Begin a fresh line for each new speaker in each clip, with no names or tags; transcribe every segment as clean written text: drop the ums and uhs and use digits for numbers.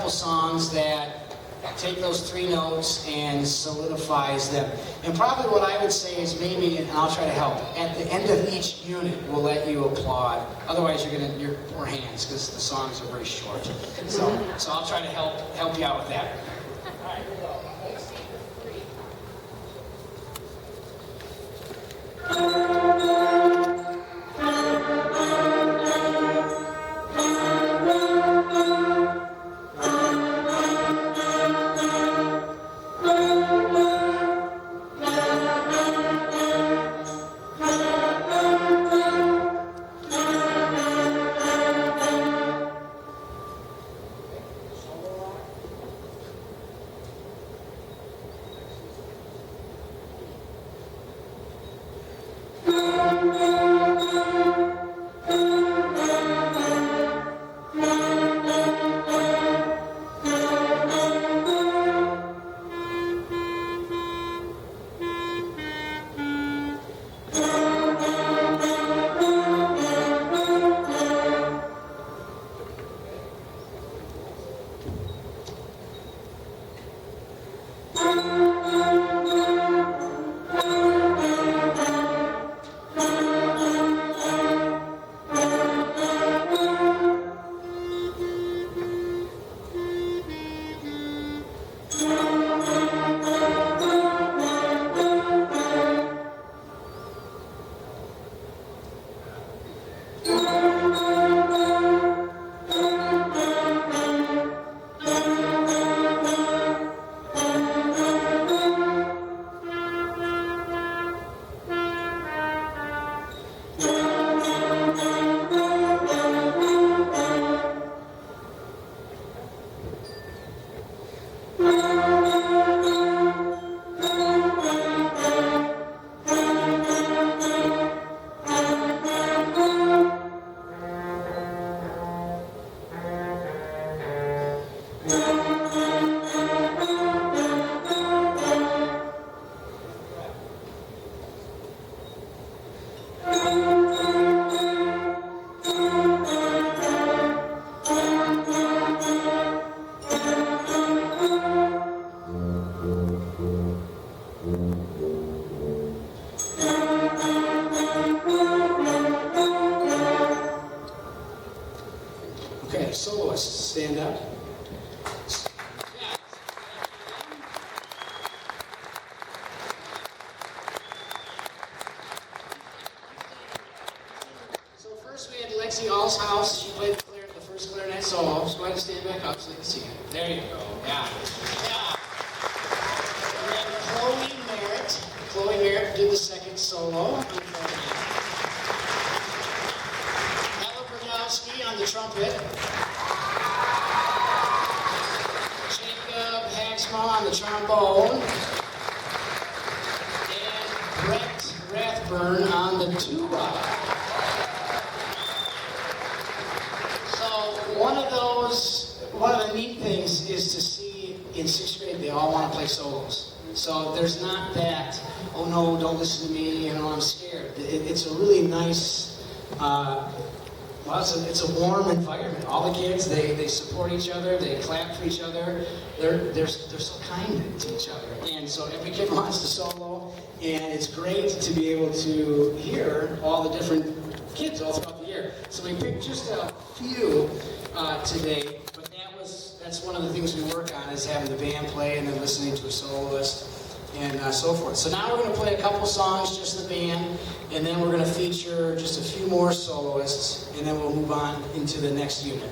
couple songs that take those three notes and solidifies them. And probably what I would say is maybe, and I'll try to help, at the end of each unit we'll let you applaud. Otherwise you're poor hands because the songs are very short. So I'll try to help you out with that. All right, here we go. Okay, soloists, stand up. So first we had Lexi Allshouse. She played the first clarinet solo. So go ahead and stand back up so they can see it. There you go. Yeah. Yeah. We had Chloe Merritt. Chloe Merritt did the second solo. On the trumpet, Jacob Haxma on the trombone, and Brett Rathburn on the tuba. So one of the neat things is to see in 6th grade they all want to play solos. So there's not that, oh no, don't listen to me, I'm scared. It's a really nice, it's a warm environment. All the kids, they support each other, they clap for each other. They're so kind to each other. And so every kid wants to solo, and it's great to be able to hear all the different kids all throughout the year. So we picked just a few today, but that's one of the things we work on, is having the band play and then listening to a soloist and so forth. So now we're going to play a couple songs, just the band, and then we're going to feature just a few more soloists, and then we'll move on into the next unit.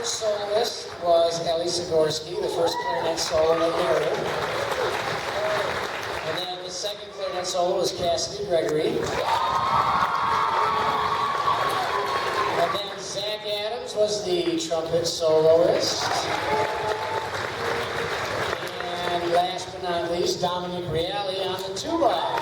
first soloist was Ellie Sigorsky, the first clarinet solo that we heard. And then the second clarinet solo was Cassidy Gregory. And then Zach Adams was the trumpet soloist. And last but not least, Dominic Reale on the tuba.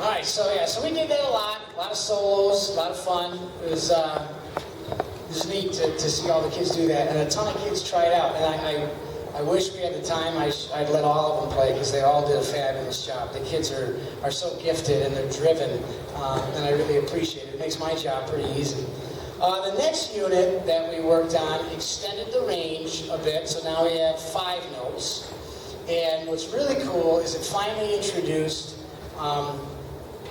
Alright, so we did that a lot of solos, a lot of fun. It was neat to see all the kids do that, and a ton of kids try it out. And I wish we had the time. I'd let all of them play because they all did a fabulous job. The kids are so gifted and they're driven, and I really appreciate it. It makes my job pretty easy. The next unit that we worked on extended the range a bit, so now we have 5 notes. And what's really cool is it finally introduced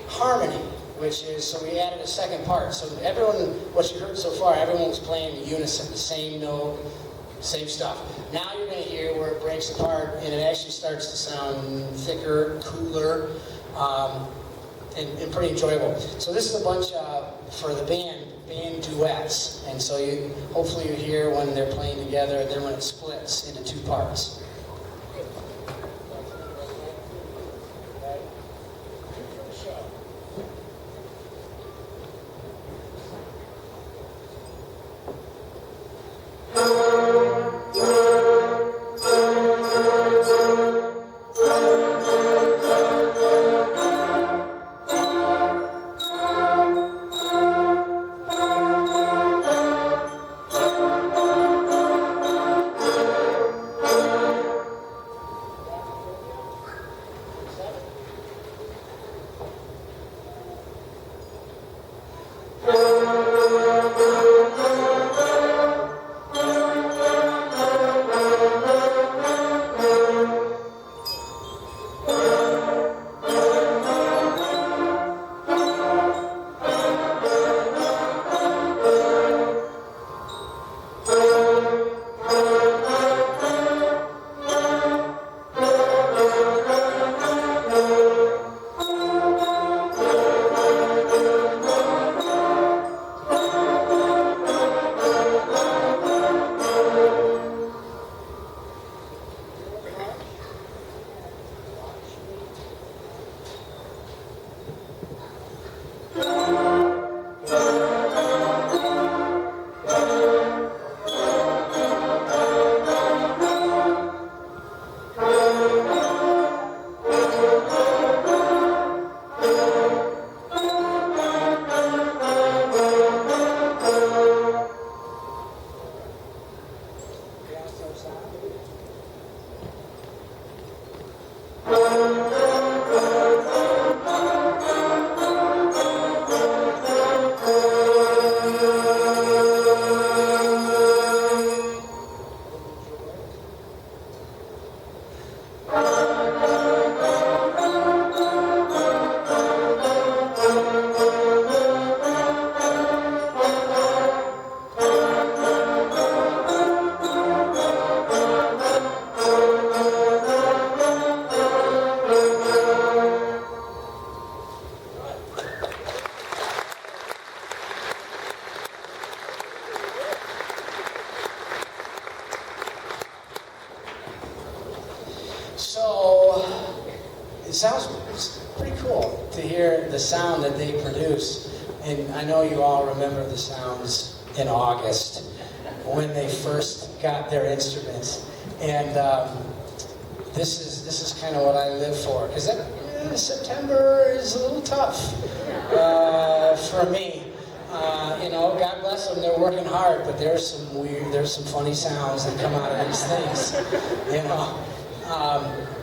harmony, which is, so we added a second part. So everyone, what you heard so far, everyone was playing in unison, the same note, same stuff. Now you're going to hear where it breaks apart and it actually starts to sound thicker, cooler, and pretty enjoyable. So this is a bunch for the band duets. And so hopefully you hear when they're playing together and then when it splits into 2 parts. It's pretty cool to hear the sound that they produce. And I know you all remember the sounds in August when they first got their instruments. And this is kind of what I live for. Because September is a little tough for me. God bless them, they're working hard, but there's some funny sounds that come out of these things,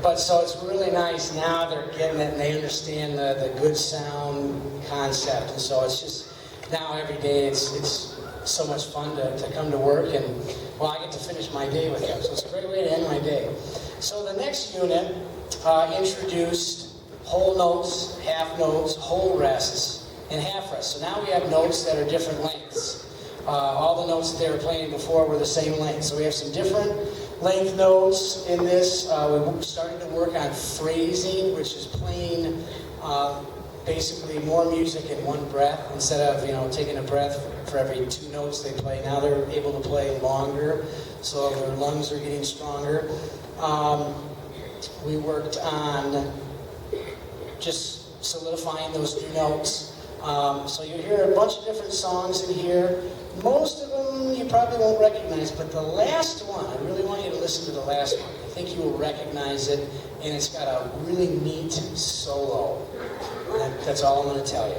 But so it's really nice now they're getting it and they understand the good sound concept. And so it's just, now every day it's so much fun to come to work and, well, I get to finish my day with them. So it's a great way to end my day. So the next unit introduced whole notes, half notes, whole rests, and half rests. So now we have notes that are different lengths. All the notes that they were playing before were the same length. So we have some different length notes in this. We started to work on phrasing, which is playing basically more music in one breath instead of taking a breath for every 2 notes they play. Now they're able to play longer, so their lungs are getting stronger. We worked on just solidifying those new notes. So you hear a bunch of different songs in here. Most of them you probably won't recognize, but the last one, I really want you to listen to the last one. I think you will recognize it, and it's got a really neat solo. That's all I'm going to tell you.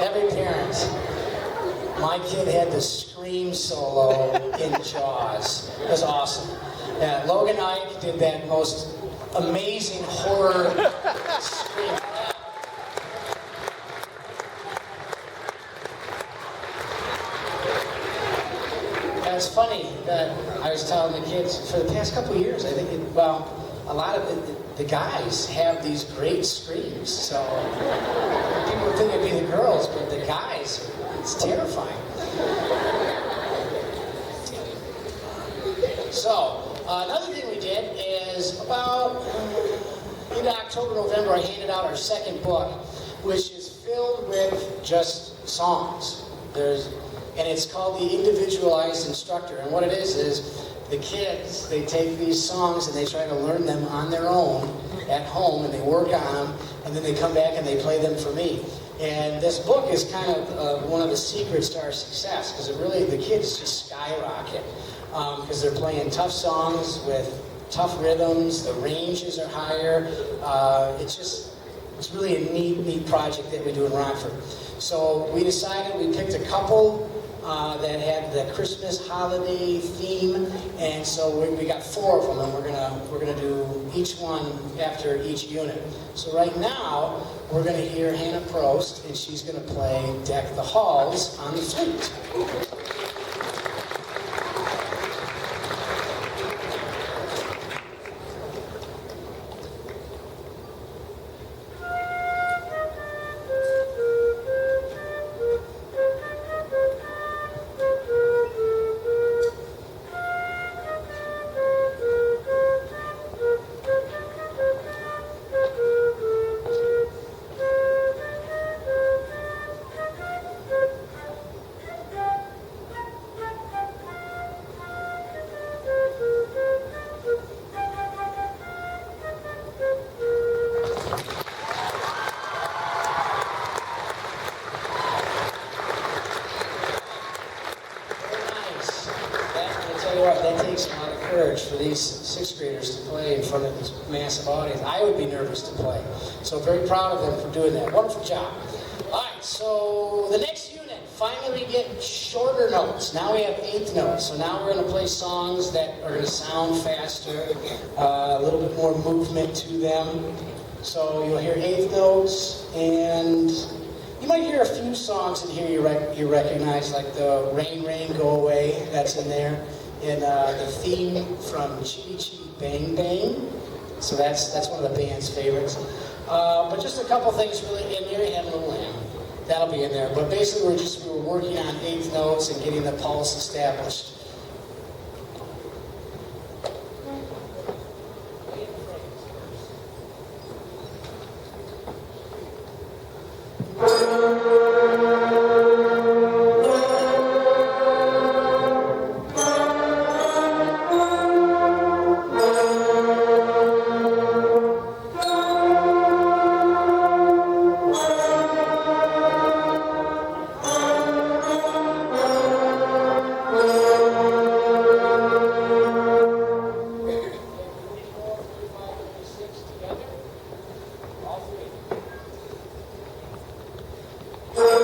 every parent. My kid had the scream solo in Jaws. It was awesome. Logan Ike did that most amazing horror scream. funny that I was telling the kids for the past couple of years, I think, a lot of the guys have these great screams. So people would think it'd be the girls, but the guys, it's terrifying. So, another thing we did is about in October, November, I handed out our second book, which is filled with just songs. And it's called The Individualized Instructor. And what it is the kids, they take these songs and they try to learn them on their own at home, and they work on them, and then they come back and they play them for me. And this book is kind of one of the secrets to our success, because the kids just skyrocket, because they're playing tough songs with tough rhythms, the ranges are higher. It's really a neat project that we do in Rockford. So we decided, we picked a couple that had the Christmas holiday theme, and so we got 4 of them, and we're gonna do each one after each unit. So right now we're gonna hear Hannah Prost, and she's gonna play "Deck the Halls" on the flute. That takes a lot of courage for these 6th graders to play in front of this massive audience. I would be nervous to play. So very proud of them for doing that. Wonderful job. All right, so the next unit, finally we get shorter notes. Now we have 8th notes. So now we're going to play songs that are going to sound faster, a little bit more movement to them. So you'll hear 8th notes, and you might hear a few songs in here you recognize, like the "Rain, Rain, Go Away," that's in there. And the theme from Chitty Chitty Bang Bang. So that's one of the band's favorites. But just a couple things really in there. You have a little lamb. That'll be in there. But basically we were working on 8th notes and getting the pulse established. Together, all 3.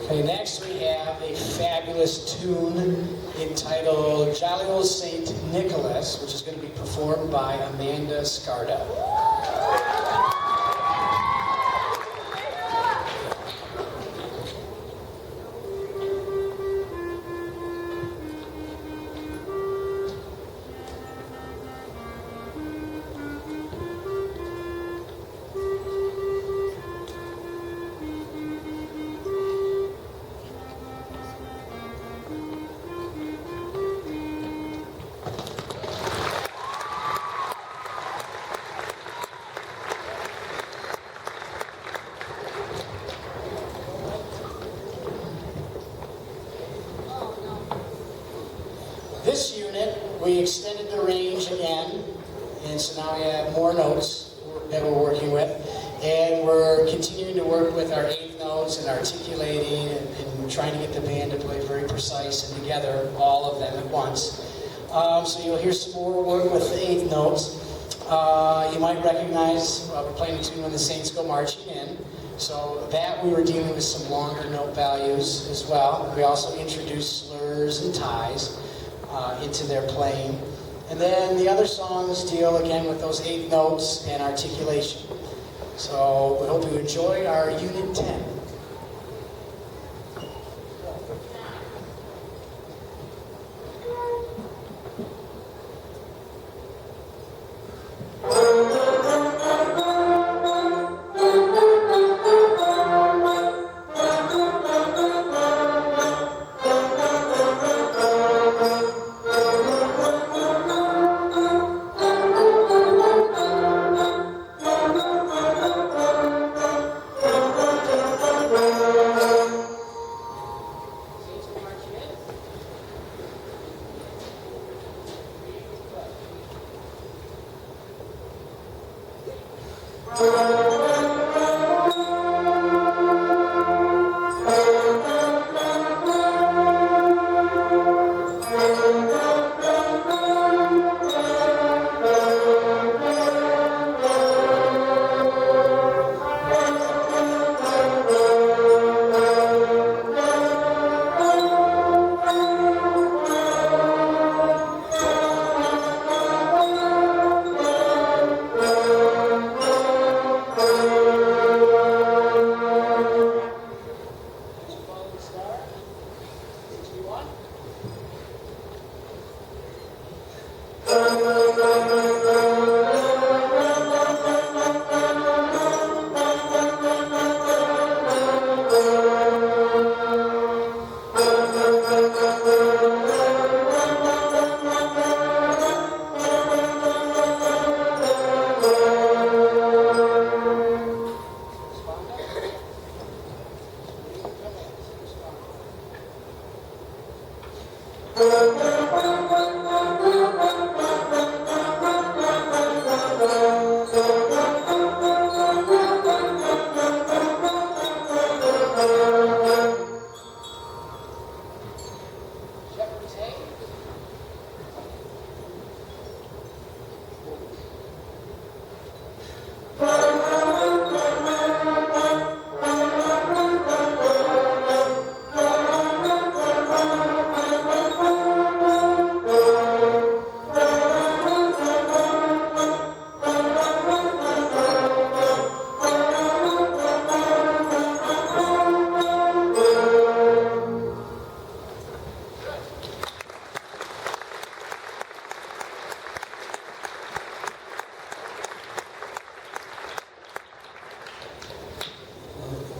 Okay, next we have a fabulous tune entitled Jolly Old Saint Nicholas, which is going to be performed by Amanda Scarda. This unit, we extended the range again, and so now we have more notes that we're working with, and we're continuing to work with our eighth notes and articulating and trying to get the band to play very precise and together, all of them at once. So you'll hear some more work with the eighth notes. You might recognize we're playing a tune When the Saints Go Marching In. So that we were dealing with some longer note values as well. We also introduced slurs and ties into their playing. And then the other songs deal again with those eighth notes and articulation. So we hope you enjoy our Unit 10.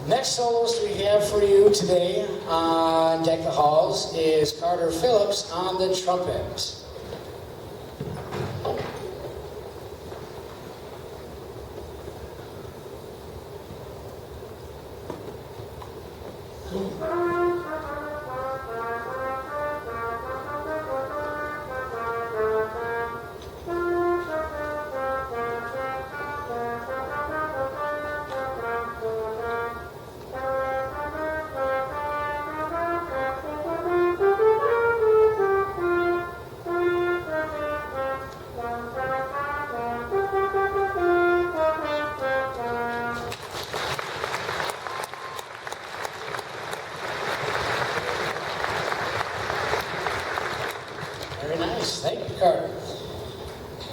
Next soloist we have for you today on Deck the Halls is Carter Phillips on the trumpet. Very nice. Thank you, Carter.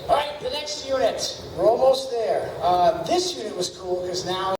All right, the next unit. We're almost there. This unit was cool because now